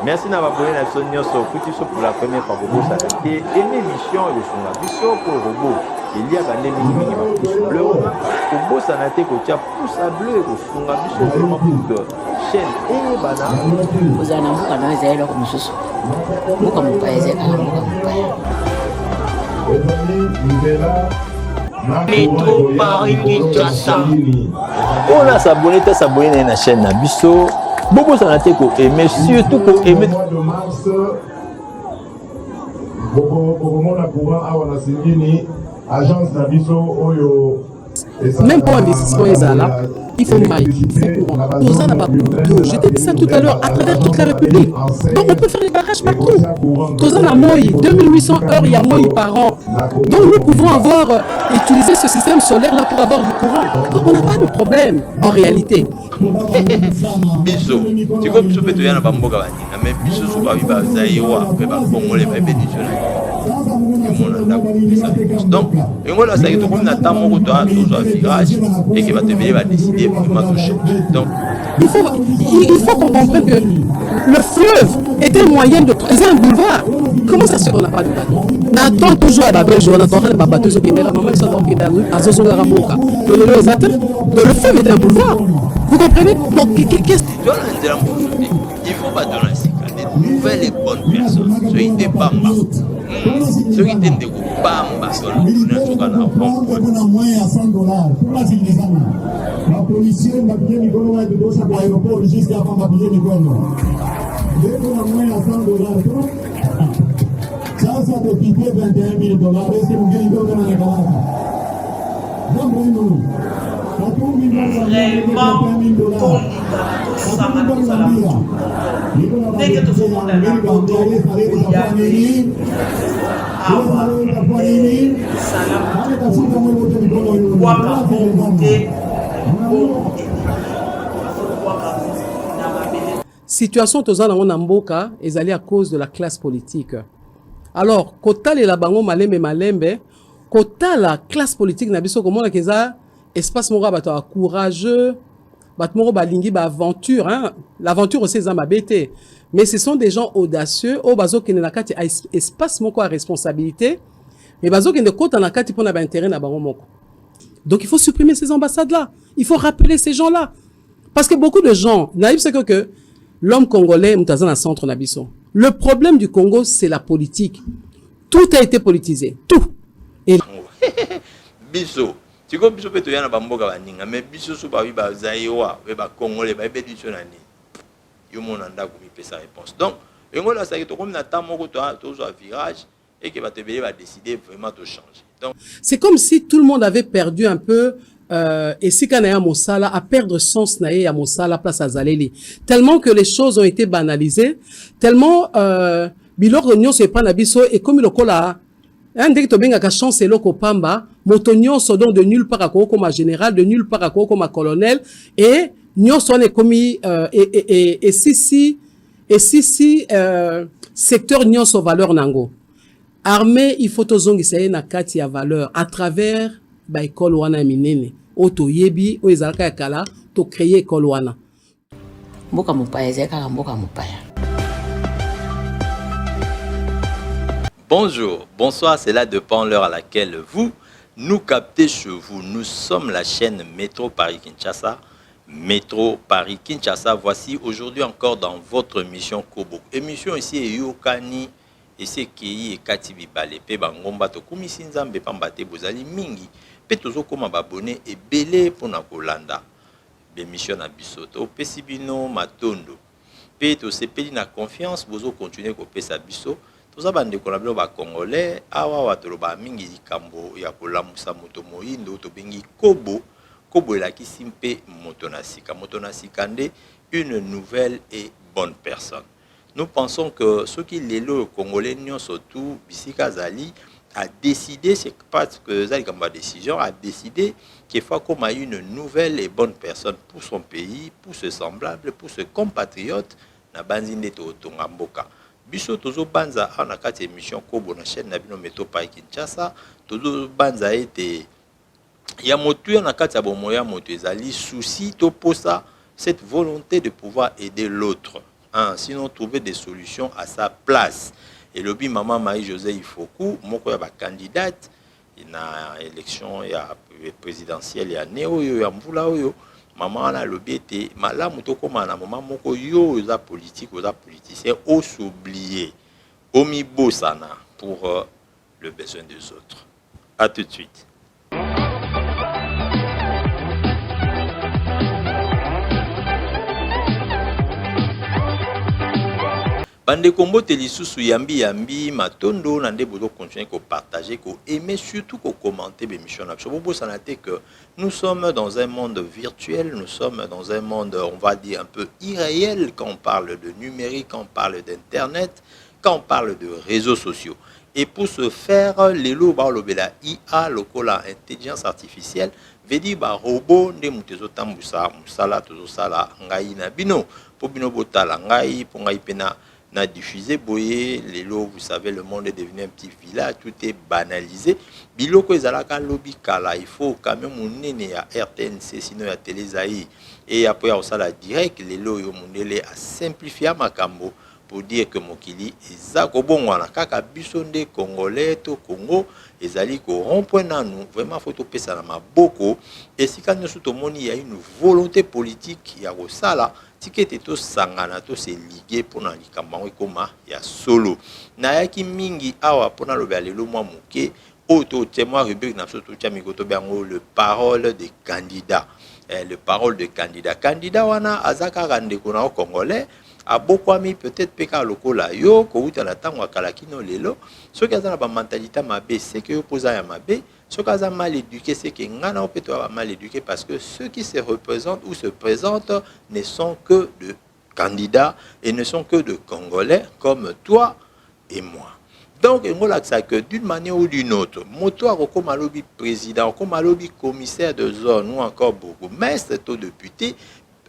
Merci d'avoir abonné à la chaîne pour la première fois. Et émission de son mission pour le robot. Il y a des minimum bleu. Au beau santé, il y a pouce à bleu. Son mission vraiment pour la chaîne. Et bana. Vous allez vous canal zéro comme ça. Vous comme vous payez zéro Métro Paris Kinshasa. On a s'abonné à la chaîne Nabiso. Bobo santé ko aimer surtout ko aimer. Même pour investissement là, il faut maïfiser courant. Nous en avons beaucoup. Je t'ai dit ça tout à l'heure, à travers toute la République. Donc on peut faire des barrages partout. Nous en avons 2800 heures, il y a moins par an. Donc nous pouvons avoir utilisé ce système solaire là pour avoir du courant. Donc on n'a pas de problème en réalité. Biso, tu comme tu peux te dire bamboka bani, mais biso sous pas vivre zaïwa, mais pas congolais pas bénéficiaire. Donc, et moi là ça est tout comme n'attend mon toi, tout un virage et qui va te venir va décider vraiment toucher. Donc, il faut qu'on comprenne que le fleuve est un moyen de creuser un boulevard. Comment ça se fait qu'on n'a pas de bateau? N'attend toujours à la belle journée, on attend les bateaux qui est là, maman, ils sont qui est à Zozongaramoka. Le fleuve est un boulevard. Vous comprenez? Donc, qu'est-ce que il faut pas donner des nouvelles et bonnes personnes. Ceux qui étaient bamba, ceux qui étaient de bamba, sur le canal. Moyen à $100. La police m'a payé Nicolas de Dosa pour l'aéroport jusqu'à la fin m'a payé Nicolas. Dès qu'on a moins à $100, ça peut quitter $21 000. Et c'est mon gars dans la galère. Donc, situation tozana na mboka ezali à cause de la classe politique. Alors, kota le la bango malembe, kota la classe politique na biso komona keza espace moko bato courageux, bato moko balingi ba aventure, hein. L'aventure aussi za mabete. Mais ce sont des gens audacieux, au bazo kene na kati espace moko à responsabilité, mais bazo kene kota na kati pona ba intérêt na bango moko. Donc il faut supprimer ces ambassades là. Il faut rappeler ces gens là. Parce que beaucoup de gens, naïf c'est que l'homme congolais mutaza na centre na biso. Le problème du Congo c'est la politique. Tout a été politisé, tout. Et biso tu comme biso peut yana bamboka baninga mais biso sous ba ba zaïwa ba congolais ba bédition nani yo mona ndako mi pesa réponse. Donc ngola ça to comme na tamo ko to zo virage et que va te va décider vraiment de changer. Donc c'est comme si tout le monde avait perdu un peu et si kanaya mosala à perdre sens naé ya mosala place à Zaleli tellement que les choses ont été banalisées, tellement biloko nyonso epa na biso et comme le kola un dès que tu as chance loko pamba moto nyonso donc de nulle part à comme général, de nulle part à comme colonel et nyonso on est commis et si secteur nyonso valeur nango armée il faut tozongi ça na kati ya valeur à travers ba école wana minene oto yebi o ezalaka ya kala to créer école wana mboka mopaya zeka mboka mopaya. Bonjour, bonsoir, c'est là dépend l'heure à laquelle vous nous captez chez vous. Nous sommes la chaîne Métro Paris Kinshasa. Métro Paris Kinshasa, voici aujourd'hui encore dans votre émission Kobo. Émission ici est Yokani et c'est qui est Katibi Balepe Bangomba to Kumisi Nzambe Pambate Bozali Mingi. Petozo comme abonné et belé pour na Kolanda. Émission na bisoto Pesibino Matondo. Peto se peli na confiance bozo continuer ko pesa biso. Toza bande kolabelo ba congolais awa watoloba mingi likambo ya kolamusa moto moyindo to bengi kobo la kisimpe motonasika nde une nouvelle et bonne personne. Nous pensons que ce qui lelo congolais surtout bisika zali a décidé, c'est parce que zali kamba décision a décidé qu'il faut comme une nouvelle et bonne personne pour son pays, pour ses semblables, pour ses compatriotes na banzinde to tongamboka. Biso tozo banza na kati émission Kobo na chaîne na bino Métro Paris Kinshasa tozo banza ete ya motu na kati ya bomoya moto ezali souci to posa cette volonté de pouvoir aider l'autre hein, sinon trouver des solutions à sa place. Et le maman Marie-Josée Ifoku, mon candidate, il y a élection, il y a présidentielle, il y a néo, il y a mvula, maman a lobby était malamu to comme na maman moko yo za politique aux politiciens au s'oublier omi bosana pour le besoin des autres. À tout de suite. Bande combo telisusu yambi yambi matondo nande bodo continuer ko partager ko aimer surtout ko commenter l'émission na bobo sanate que nous sommes dans un monde virtuel, nous sommes dans un monde on va dire un peu irréel quand on parle de numérique, quand on parle d'internet, quand on parle de réseaux sociaux. Et pour ce faire, les lots ba lobela IA lokola intelligence artificielle veut dire ba robot nde mutezo tambusa musala tozo sala ngai na bino pour bino botala ngai pour ngai pena na diffusé boye les lots, vous savez, le monde est devenu un petit village, tout est banalisé. Biloko ezalaka lobby kala, il faut quand même monene ya RTNC sinon ya Télézaï et après on sala direct les lots yo monele a simplifier makambo pour dire que mokili ezako bongwana kaka biso nde congolais to Congo ezali ko rond-point nanu vraiment faut to pesa na maboko et si quand nous tout moni il y a une volonté politique ya ko sala tikete to sangana to se liguer pour na likambango ekoma ya solo na yaki mingi awa pona loba lelo mwa moke auto témoin rubrique na so to chamiko to bango le parole des candidats le parole de candidat wana azaka randeko na congolais abokwami peut-être peka lokola yo ko uta na tango akala kino lelo soki azana ba mentalité mabe c'est que yo posa ya mabe soki aza mal éduqué c'est que ngana opeto mal éduqué parce que ceux qui se représentent ou se présentent ne sont que de candidats et ne sont que de Congolais comme toi et moi. Donc ngola ça que d'une manière ou d'une autre moto akoma lobi président akoma lobi commissaire de zone ou encore bourgmestre to député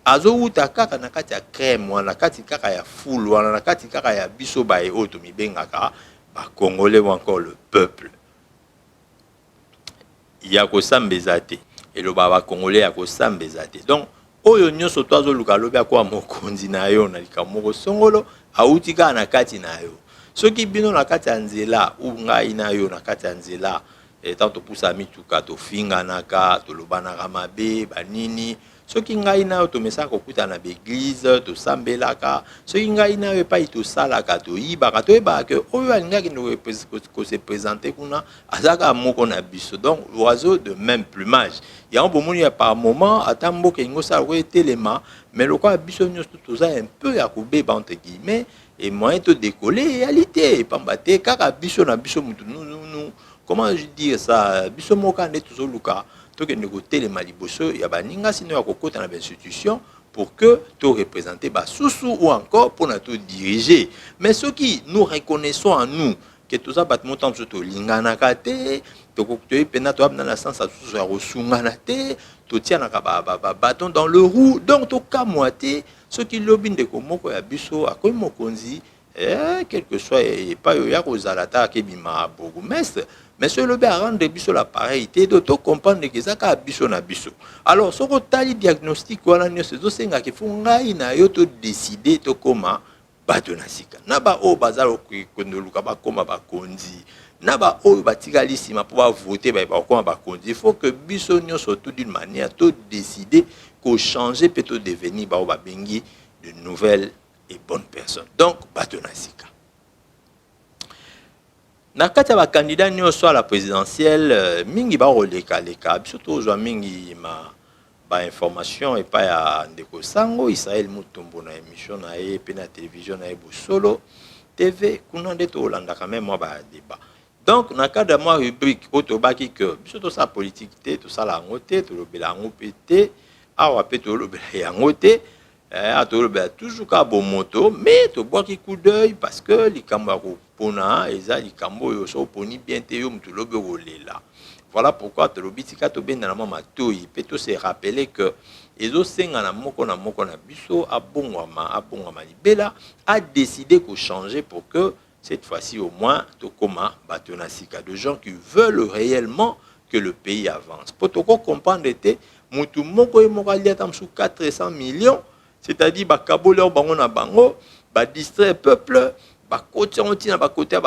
azo uta kaka na kati ya crème wana kati kaka ya foule wana na kati kaka ya biso ba e oto mibengaka ba congolais ou encore le peuple ya ko sambezate et le baba congolais ya ko sambezate donc oyo nyoso to azo luka lobi akwa mokonzi na yo na likamoko songolo auti kaka na kati na yo soki bino na kati ya nzela ou ngai na yo na kati ya nzela tant to pusa mituka to finga naka to lobanaka mabe banini soki ngai na yo to mesa ko kuta na l'église to sambelaka soki ngai na yo pa to salaka to yibaka to yeba que oyo alingaki ndo ko se présenter kuna azaka moko na biso donc oiseau de même plumage ya bomoni ya par moment atambo ke ngo sa ko telema mais le quoi biso nyos tout ça un peu ya ko beba entre guillemets et moyen de décoller réalité pambate kaka biso na biso mutu nous comment je dire ça biso moka ne tout luka to que négoter les maliboso ya baninga sino ya kokota na institution pour que to représenter ba sousou ou encore pour na to diriger mais ce qui nous reconnaissons en nous que tout ça bat montant surtout lingana kate to kokto pena to abna na sens sousou ya resungana te to tia na ka bâton dans le roue donc to kamoate ce qui lobby de komoko ya biso akoy mokonzi quel que soit pas ya kozalata kebima bourgmestre mais ce le bien rendre biso la pareilité de to comprendre que ça ka biso na biso alors ce que tali diagnostic wana nyoso zo senga ke fungai na yo to décider to koma bato na sika na ba o bazalo kondoluka ba koma ba konzi na ba o batikali sima pour voter ba koma ba konzi il faut que biso nyoso tout d'une manière to décider ko changer peut devenir ba o ba bengi de nouvelles et bonnes personnes donc bato na sika na kati ya candidat nyonso à la présidentielle mingi ba roleka leka surtout ozwa mingi ba information et pas ya ndeko sango Israël Mutombo na émission na ye pe na télévision na ye Solo TV kuna nde to olanda quand même moi ba débat donc na cadre moi rubrique otobaki que surtout sa politique te to sala ngote to lobela ngopete awa pe to lobela ya ngote toujours ka bon moto mais to bois qui coup d'œil parce que les kambo pona eza les kambo yo so poni bien te yo mtu lobe rolela voilà pourquoi to lobitika to ben na mama toyi pe to se rappeler que ezo senga na moko na biso abongwama libela a décidé ko changer pour que cette fois-ci au moins to koma batona sika de gens qui veulent réellement que le pays avance pour to comprendre te mutu moko e moko alia tam sous 400 millions c'est-à-dire bakabole bango na bango ba distraire peuple ba côté on tina ba côté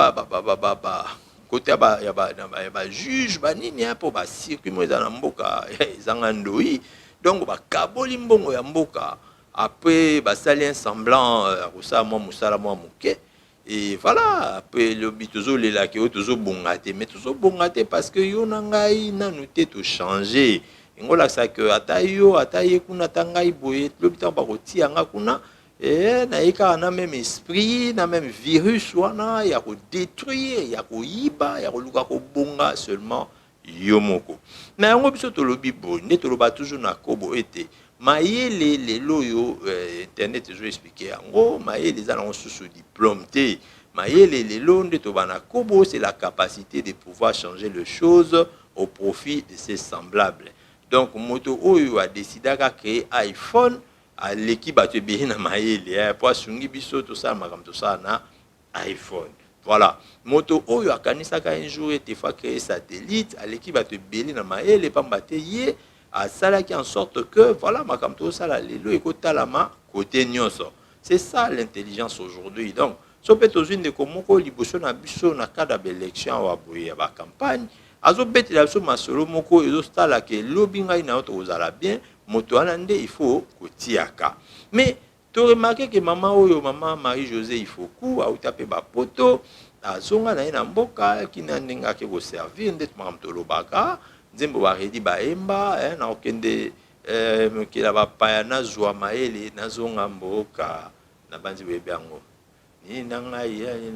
côté ba juge ba nini pour ba circuler dans mboka ezanga ndoi donc bakaboli mbongo ya mboka après basali un semblant ça moi musala moi muke. Et voilà, après le bitozo les là qui ont toujours bongate, mais toujours bongate parce que yo nangai na noté tout changer. Ngola ça que ataye kuna tangai boye le bitan ba roti anga kuna et na eka na même esprit, na même virus wana ya ko détruire, ya ko yiba, ya ko luka ko bonga seulement yomoko. Mais ngo biso to lobi bo, ne to loba toujours na kobo été. Maïe les loyo internet je vais expliquer en gros maïe les allons sous diplôme té maïe les lois de tobana kobo c'est la capacité de pouvoir changer les choses au profit de ses semblables. Donc moto oyo a décidé à créer iPhone à l'équipe a te bien na maïe les pour sungi biso tout ça makam tout ça na iPhone. Voilà, moto oyo a kanisa ka un jour et fois créer satellite à l'équipe a te bien na maïe les pambate yé à ça qui en sorte que voilà ma comme tout ça là les lois écoute la main côté nyonso. C'est ça l'intelligence aujourd'hui. Donc so peut aux une de comment ko liboso na biso na cadre d'élection wa boye ba campagne azo beti la so masolo moko ezo stala ke lobinga ina auto ozala bien moto anande il faut kotiaka. Mais tu remarqué que maman Marie-Josée il faut coup a taper ba poto azonga na ina mboka ki na ndinga ke ko servir ndet mam to lobaka nzembo baredi baemba na okende mokila bapaya na zwa maele na zonga mboka na banzi webango ni nanga ya ni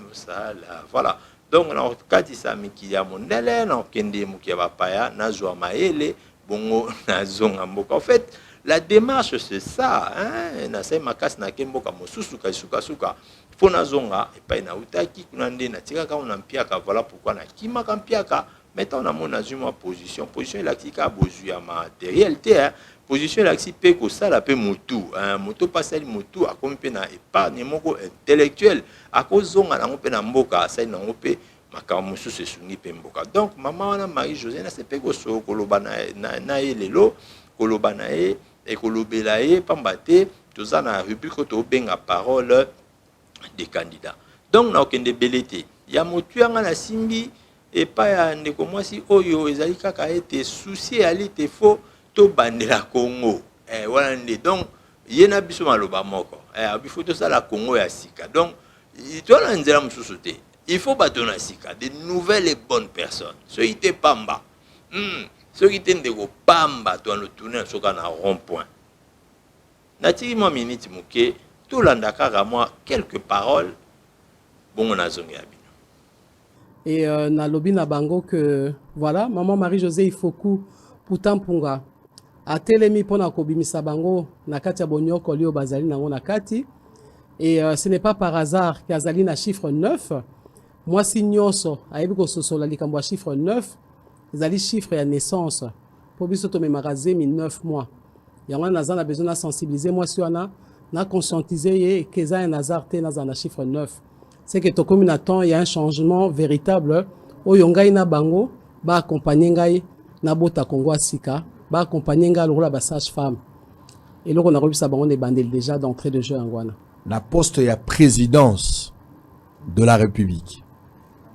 musala voilà donc na kati sa mikili ya mondele na okende mokia bapaya na zwa maele bongo na zonga mboka en fait la démarche c'est ça hein na sai makasi na kemboka mosusu suka fona zonga epai na utaki kuna nde na tika ka on mpiaka voilà pourquoi na kima ka mpiaka maintenant on a mon azuma position elatika bozu ya matériel te hein position elaksi pe ko sala pe mutu hein moto pasali mutu akomi pe na épargne moko intellectuel akozonga na ngope na mboka sai na ngope makambo mosusu esungi pe mboka. Donc maman wana Marie-Josée na sepe ko so koloba na lelo koloba na e kolobela e pambate toza na rubrique to benga parole des candidats. Donc na okende belete ya motu yanga na simbi et pas ya ndeko mwasi oyo ezali kaka ete souci ali te fo to bandela Congo wana nde donc yena biso maloba moko bifo to sala Congo ya sika. Donc to na nzela mususu te il faut batona sika de nouvelles et bonnes personnes so ite pamba so ite ndeko pamba to no tourner soka na rond point natiki mo minute muke tout l'andaka moi quelques paroles bon na zongi abino. Et na lobi na bango que voilà maman Marie-Josée Ifoku pourtant punga a telemi pona kobimisa bango na kati ya bonyoko lio bazali nango na kati et ce n'est pas par hasard qu'azali na chiffre 9 moi si nyonso ayebi ko sosola likambo chiffre 9 ezali chiffre ya naissance po biso to memaraze 9 mois yango na zana besoin de sensibiliser moi si wana na conscientiser ye keza un hasard te na zana chiffre 9 c'est que to comme temps il y a un changement véritable o yongai na bango ba accompagner ngai na bota Congo sika ba accompagner ngai lokola ba sage femme et loko na robisa bango ne bandel déjà d'entrée de jeu ngwana la poste ya présidence de la République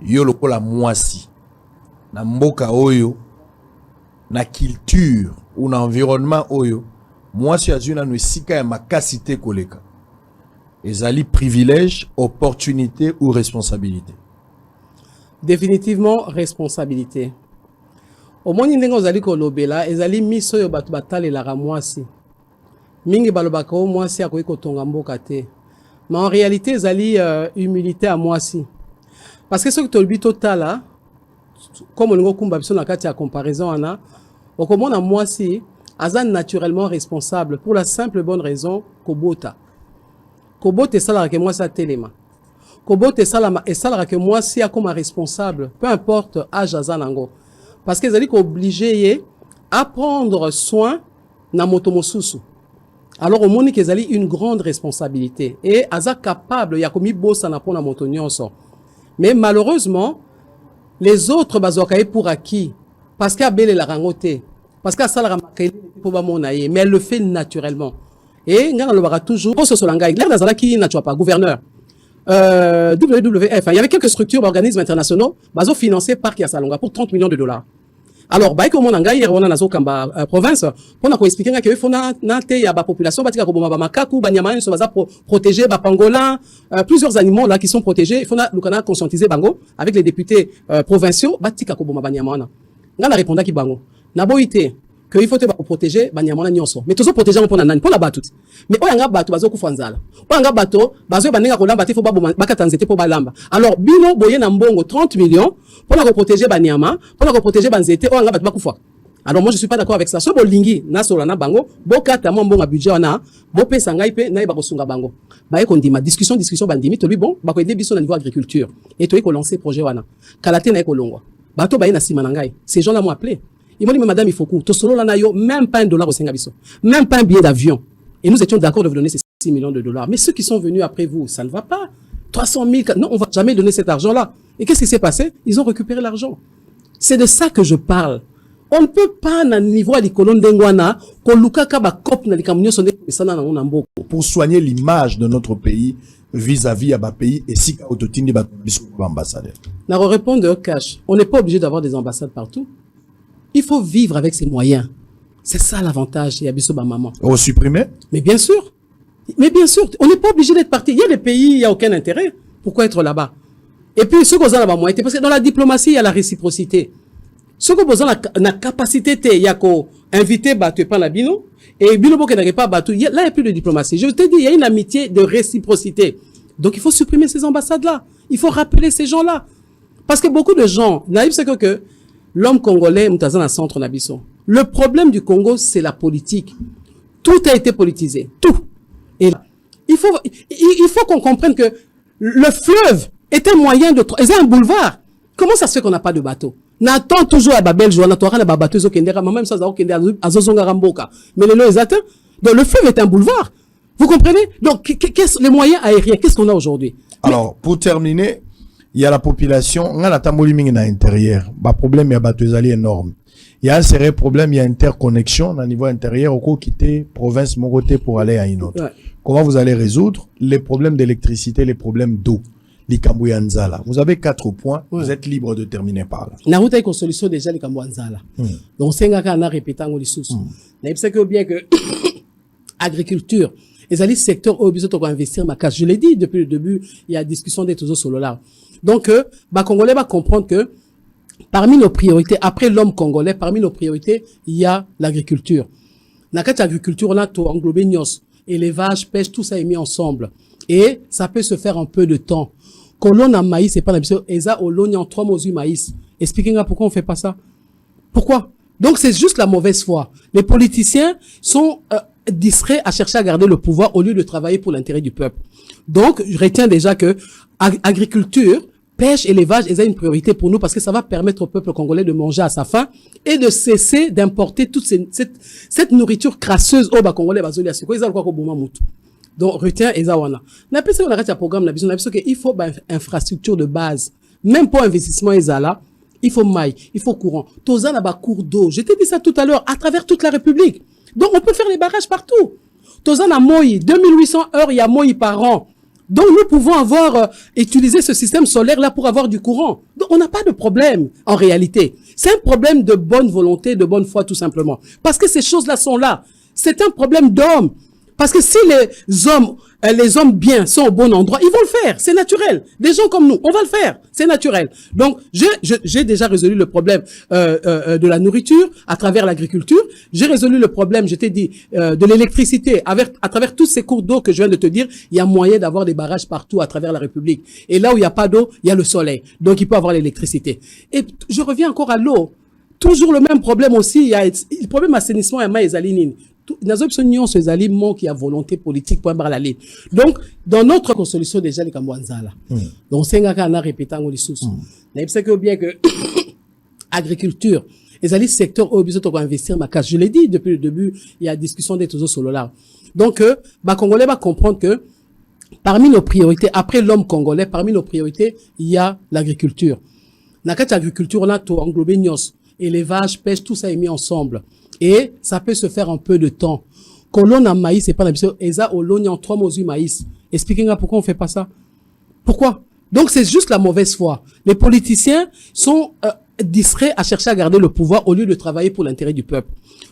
yo lokola mwasi na mboka oyo na culture ou na environnement oyo mwasi azuna no sika ya makasite koleka ezali privilège, opportunité ou responsabilité? Définitivement responsabilité. Au moins ndenge ozali kolobela ezali miso yo batu batalela mwasi. Mingi balobaka o mwasi akoki kotonga mboka te. Mais en réalité ezali humilité à mwasi. Parce que ce que tolobi totala comme on kumba biso na kati ya comparaison ana okomona mwasi aza naturellement responsable pour la simple bonne raison kobota. Kobote salara que moi ça telema. Kobote salama et salara que moi si a comme responsable, peu importe âge azanango. Parce que zali obligé à prendre soin na motomosusu. Alors au monde que zali une grande responsabilité et aza capable ya komi bossa na pona motonionso. Mais malheureusement les autres bazokaye pour acquis parce qu'à belle la rangote. parce que ça la mais elle le fait naturellement. Et on le toujours pour ce solanga l'air d'azala qui n'a pas gouverneur WWF, il y avait quelques structures organismes internationaux baso financés par Kiasalonga pour 30 millions de dollars. Alors bah comme on a hier on a nazo kamba province pour nous expliquer que il faut na te ya ba population batika ko ba makaku ba nyama so baza protéger ba pangolin plusieurs animaux là qui sont protégés. Il faut na lukana conscientiser bango avec les députés provinciaux batika ko ba nyama na ngana répondre ki bango na boité que il faut te protéger ba nyama na nyonso mais toujours protéger pour nani pour la batut mais oyanga bato bazo kufanzala oyanga bato bazo banenga ko lamba te faut ba bakatanzete pour ba lamba. Alors bino boye na mbongo 30 millions pour la protéger ba nyama pour la protéger banzete oyanga bato bakufa. Alors moi je suis pas d'accord avec ça. So bolingi na sola na bango bokata mo mbonga budget wana bo pesa ngai pe na ba kosunga bango ba ko ndima discussion bandimi to lui bon ba ko aider biso na niveau agriculture et to ko lancer projet wana kalate na ko longwa bato ba ina sima na ngai ces gens là m'ont appelé. Ils m'ont dit, mais madame, il faut que tout solo là, même pas $1 au Singabiso, même pas un billet d'avion. Et nous étions d'accord de vous donner ces 6 millions de dollars. Mais ceux qui sont venus après vous, ça ne va pas. 300 000, non, on va jamais donner cet argent-là. Et qu'est-ce qui s'est passé? Ils ont récupéré l'argent. C'est de ça que je parle. On ne peut pas, à niveau à l'école d'Engwana, pour soigner l'image de notre pays vis-à-vis à bas pays et si autotine ba ambassadeur. N'a répondre de cash. On n'est pas obligé d'avoir des ambassades partout. Il faut vivre avec ses moyens. C'est ça l'avantage, Yabiso Maman. On supprimer? Mais bien sûr. Mais bien sûr, on n'est pas obligé d'être parti. Il y a des pays, il n'y a aucun intérêt. Pourquoi être là-bas? Et puis, ce qu'on a là-bas, parce que dans la diplomatie, il y a la réciprocité. Ce qu'on a la capacité, il y a qu'à inviter, tu pas la bino, et bino, qui n'arrive pas, là, il n'y a plus de diplomatie. Je te dis, il y a une amitié de réciprocité. Donc, il faut supprimer ces ambassades-là. Il faut rappeler ces gens-là. Parce que beaucoup de gens, naïf, c'est que l'homme congolais, Moutazan, centre Nabisson. Le problème du Congo, c'est la politique. Tout a été politisé. Tout. Et là, il faut qu'on comprenne que le fleuve est un moyen de, c'est un boulevard. Comment ça se fait qu'on n'a pas de bateau? N'attend toujours à Babel, on attend à bateau, même ça, mais les atteints. Donc, le fleuve est un boulevard. Vous comprenez? Donc, les moyens aériens, qu'est-ce qu'on a aujourd'hui? Alors, pour terminer, il y a la population, on a la tamboliming à l'intérieur. Le problème, il y a bateau énorme. Il y a un sérieux problème, il y a interconnexion au niveau intérieur, au quitter province Mogoté pour aller à une autre. Ouais. Comment vous allez résoudre les problèmes d'électricité, les problèmes d'eau? Likambouyanzala. Vous avez 4 points, ouais. Vous êtes libre de terminer par là. Na route avec solution déjà Likambouyanzala. Donc, c'est un cas à répéter en sous. Mais c'est que bien que agriculture, les alliés secteurs obligés de investir ma case. Je l'ai dit depuis le début, il y a discussion des toujours sur là. Donc, Congolais va comprendre que parmi nos priorités, après l'homme congolais, parmi nos priorités, il y a l'agriculture. Dans l'agriculture, on a tout englobé nyos, élevage, pêche, tout ça est mis ensemble. Et ça peut se faire en peu de temps. Colon a maïs, c'est pas l'habitude. Eza ologne en 3 mesures maïs. Expliquez-moi pourquoi on fait pas ça. Pourquoi? Donc c'est juste la mauvaise foi. Les politiciens sont distraits à chercher à garder le pouvoir au lieu de travailler pour l'intérêt du peuple. Donc je retiens déjà que agriculture, pêche, élevage, c'est une priorité pour nous parce que ça va permettre au peuple congolais de manger à sa faim et de cesser d'importer toute cette nourriture crasseuse au Congolais. Donc, retiens Ezawana. N'a pas un programme, il faut une infrastructure de base. Même pour investissement Ezala, il faut maille, il faut courant. Tozan a cours d'eau. Je t'ai dit ça tout à l'heure, à travers toute la République. Donc, on peut faire les barrages partout. Tozan a Moï, 2800 heures, il y a Moï par an. Donc, nous pouvons utiliser ce système solaire-là pour avoir du courant. Donc, on n'a pas de problème, en réalité. C'est un problème de bonne volonté, de bonne foi, tout simplement. Parce que ces choses-là sont là. C'est un problème d'hommes. Parce que si les hommes bien sont au bon endroit, ils vont le faire. C'est naturel. Des gens comme nous, on va le faire. C'est naturel. Donc, j'ai déjà résolu le problème de la nourriture à travers l'agriculture. J'ai résolu le problème, je t'ai dit, de l'électricité. À travers tous ces cours d'eau que je viens de te dire, il y a moyen d'avoir des barrages partout à travers la République. Et là où il n'y a pas d'eau, il y a le soleil. Donc, il peut avoir l'électricité. Et je reviens encore à l'eau. Toujours le même problème aussi. Il y a le problème assainissement à Maïzalinine. Dans option ces aliments qui a volonté politique pour la ligne. Donc, dans notre solution déjà, les Kambouanzala. Donc, c'est un cas à répéter en sous. Mais c'est que bien que agriculture, les alliés secteurs obligés de investir ma case. Je l'ai dit depuis le début, il y a discussion des toujours sur là. Donc, Congolais va comprendre que parmi nos priorités, après l'homme congolais, parmi nos priorités, il y a l'agriculture. Dans l'agriculture, on a tout englobé nyos, élevage, pêche, tout ça est mis ensemble. Et ça peut se faire en peu de temps. Colon a maïs, c'est pas la mission. Eza olon en 3 mois maïs. Expliquez-moi pourquoi on fait pas ça. Pourquoi? Donc c'est juste la mauvaise foi. Les politiciens sont distraits à chercher à garder le pouvoir au lieu de travailler pour l'intérêt du peuple.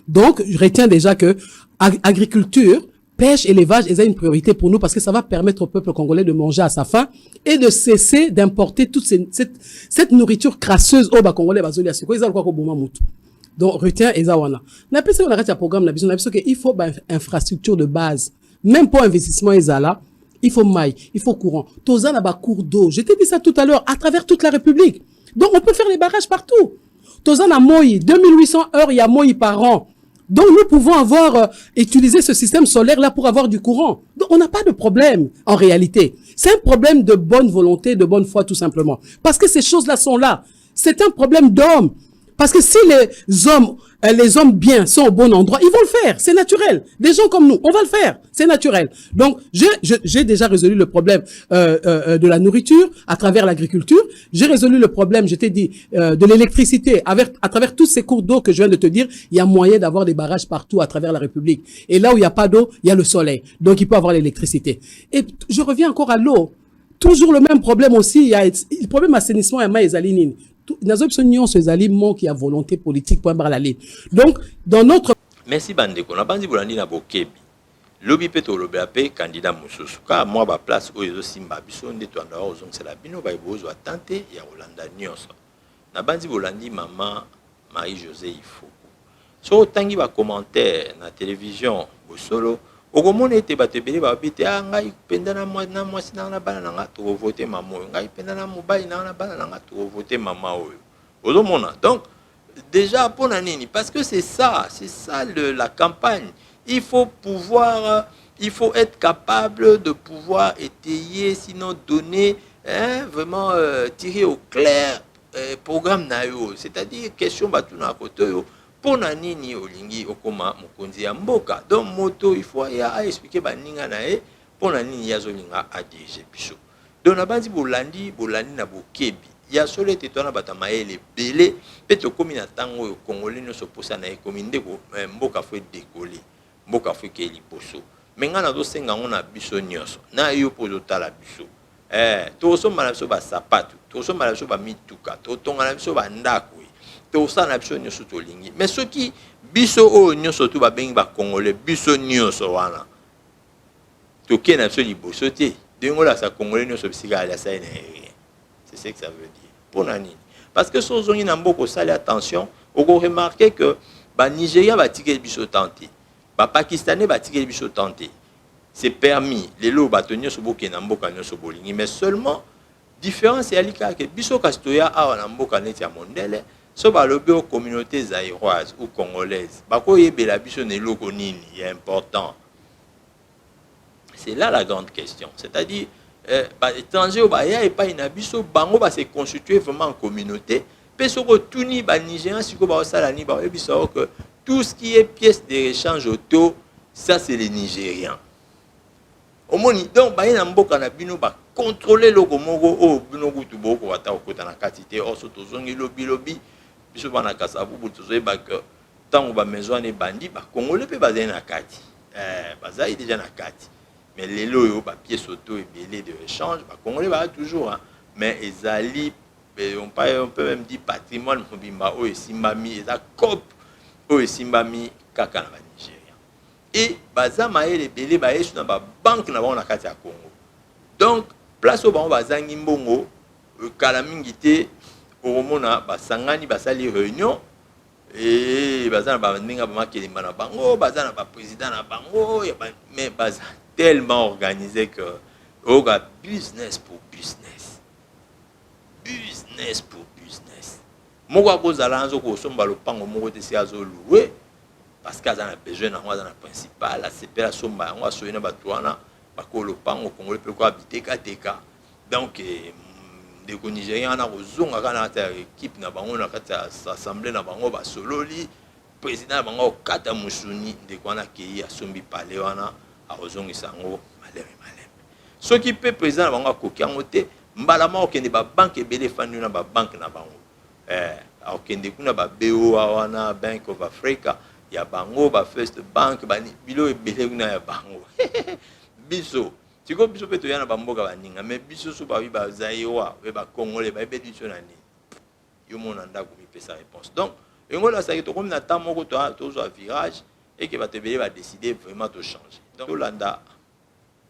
Donc je retiens déjà que agriculture, pêche, élevage, ils ont une priorité pour nous parce que ça va permettre au peuple congolais de manger à sa faim et de cesser d'importer toute cette nourriture crasseuse au bas congolais bazoli asiko ils ont quoi ko boma mutu. Donc retiens ezawana. Na pese on arrête un programme na biso que il faut infrastructure de base. Même pour investissement ezala, il faut maille, il faut courant. Toza na ba cours d'eau. Je t'ai dit ça tout à l'heure à travers toute la République. Donc on peut faire les barrages partout. Toza na moyi 2800 heures il y a moyi par an. Donc nous pouvons avoir utilisé ce système solaire là pour avoir du courant. Donc on n'a pas de problème en réalité. C'est un problème de bonne volonté, de bonne foi tout simplement. Parce que ces choses-là sont là. C'est un problème d'hommes. Parce que si les hommes bien sont au bon endroit, ils vont le faire. C'est naturel. Des gens comme nous, on va le faire. C'est naturel. Donc, j'ai déjà résolu le problème de la nourriture à travers l'agriculture. J'ai résolu le problème, je t'ai dit, de l'électricité. À travers tous ces cours d'eau que je viens de te dire, il y a moyen d'avoir des barrages partout à travers la République. Et là où il n'y a pas d'eau, il y a le soleil. Donc, il peut avoir l'électricité. Et je reviens encore à l'eau. Toujours le même problème aussi. Il y a le problème assainissement et maïsalinine. Nazo biso ces aliments qui a volonté politique pour la ligne. Donc dans notre merci bandeko na bandi bolandi na bokebi lobi peto lobi ape candidat mususu ka moi ba place oyo simba biso ndeto anda ozong c'est la bino ba ibozo attente ya Rolanda nyonso na bandi bolandi mama Marie José Ifoko so tangi ba commentaire na télévision bosolo okomona ete batebele ba bite ngai penda na mwasi na bana na nga to voter mama oyo ngai penda na mobali na bana na nga to voter mama oyo ozomona. Donc déjà pour nini parce que c'est ça la campagne. Il faut être capable de pouvoir étayer sinon donner vraiment tirer au clair programme na yo, c'est-à-dire question batuna koto yo pona nini olingi okoma mokonzi ya mboka. Donc moto il faut ya expliquer baninga na e pona nini ya zolinga a dirige biso. Donc na bandi bolandi na bokebi ya solo te tona batama ele belé peto komi na tango yo congolais no soposa na ekomi ndeko mboka fo décoller mboka fo ke liboso menga na do senga ngona biso nyonso na yo pozo tala biso to so mala biso ba sapato to so mala biso ba mituka to tonga na biso ba ndako to sa na biso nyonso to lingi mais ce qui biso o nyonso to ba bengi ba congolais biso nyonso wana to ke na biso liboso te dengola sa congolais nyonso bisika ala sa ene. C'est ce que ça veut dire. Pour Nani. Parce que si on a beaucoup de attention, on va remarquer que le Nigeria va tirer le bichot tenté. Le Pakistanais va tirer le bichot tenté. C'est permis. Les lots va tenir sur beaucoup de mais seulement, différence c'est que bichot Kastoya a un mboka net ya mondele, so ba lobe aux communautés zaïroises ou congolaises. Bako yebe la bichot ne loko nini, c'est important. C'est là la grande question. C'est-à-dire étranger au Bahia et pas une abisso bango va se constituer vraiment en communauté parce que tout ni ba Nigérian si ko ba osala ni ba ebiso que tout ce qui est pièce d'échange auto ça c'est les Nigérians omoni donc ba ina mboka na bino ba contrôler le moko o bino kutu boko wata okota na katité o soto zongi lobi biso bana kasabu butu zo ba que tant ba maison ne bandi ba congolais pe ba na kati bazai déjà na kati. Mais les lots, pièces auto et belé de échange, Congolais va toujours, hein. Mais Ezali, on peut même dire patrimoine, Mobimba, O et Simbami, Eza Cop, O et Simbami, Kaka na Nigeria. Et Bazama et les belé, Bayesh dans la banque na la Katia Congo. Donc, place au banc Bazangi Mbongo, Kalamingité, Oromona, Basangani, Basali Réunion, et Bazana Bandinga Bamakelimba na Bango, Bazana Président na Bango, mais Bazana. Tellement organisé que on a business pour business. Business pour business. Moi, je suis allé au somba le pango moi de ces loué parce qu'ils ont besoin dans la principale, la CP la somba, on va soigner na batuana, bako le pango congolais peut habiter kateka. Donc des Nigériens na ozonga kana ta équipe na bango na kata assemblée na bango ba sololi président bango kata musuni de kwana ki ya sombi palais wana. Arozongi sango maleme. Ce qui peut présent bango koki angote mbalama okende ba banque belé fanu na ba banque na bango. Okende kuna ba BO wana Bank of Africa ya bango ba First Bank bani bilo ebele kuna ya bango biso tiko biso pe to yana ba mboka baninga mais biso so ba wi ba zaïwa we ba congolais ba be diso nani yo mona ndako mi pesa réponse donc ngola ça to comme na temps moko to zo virage et que ba te bele ba décider vraiment de changer donc Yolanda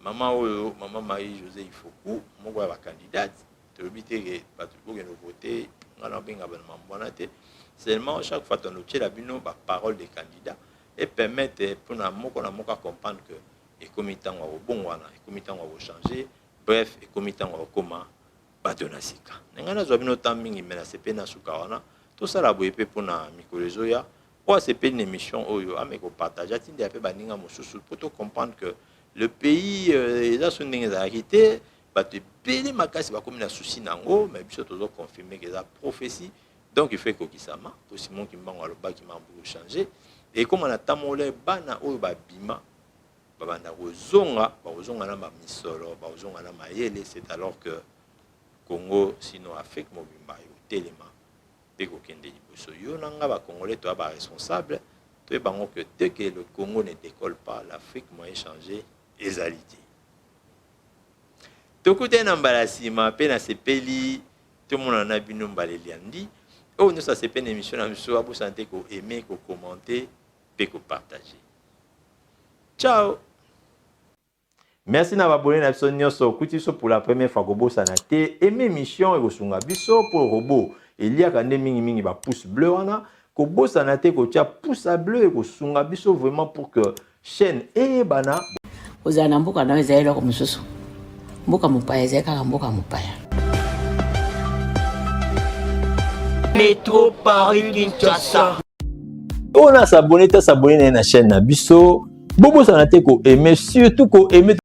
maman Marie José Ifoku moko ya ba candidate to bité que ba to ko no voter ngana benga ba mambona te seulement chaque fois on obtient la bino ba parole des candidats et permettre pour na moko comprendre que et comme temps au bon wana et comme temps au changer bref et comme temps au comment batonasika ngana zo bino tamingi mena sepe na sukawana tout ça la boyepe pour na mikolezo ya ou c'est une émission oyo ameko partager tindi ape baninga mosusu pour to comprendre que le pays eza so ndenge za arrêté bato pele makasi ba comme na souci nango mais biso tozo confirmer que ça prophétie donc il fait kokisama to Simon Kimbango aloba ki m'a changer et comme on a tamolé bana oyo ba bima babanda kozonga na ba misolo ba kozonga na mayele c'est alors que Congo sinon Afrique mobimba yo telema pe ko kende liboso yo nanga ba congolais to ba responsable to bango que dès que le Congo ne décolle pas l'Afrique moyen changer ezalité to kote na mbalasima pe na sepeli to mona na bino mbaleliandi oh nous ça c'est une émission na biso abo santé ko aimer ko commenter pe ko partager ciao. Merci na abonné na biso nyonso kuti so pour la première fois gobo sanate aimé mission et kosunga biso pour robot il y a quand mingi ba pouce bleu wana ko bo sanate ko tia pouce bleu et kosunga biso vraiment pour que chaîne et bana ozana mboka na ezali ko mususu mboka mupaya ezali kaka mboka mupaya Métro Paris Kinshasa. On a s'abonner na chaîne na biso bobo sanate ko aimer surtout ko aimer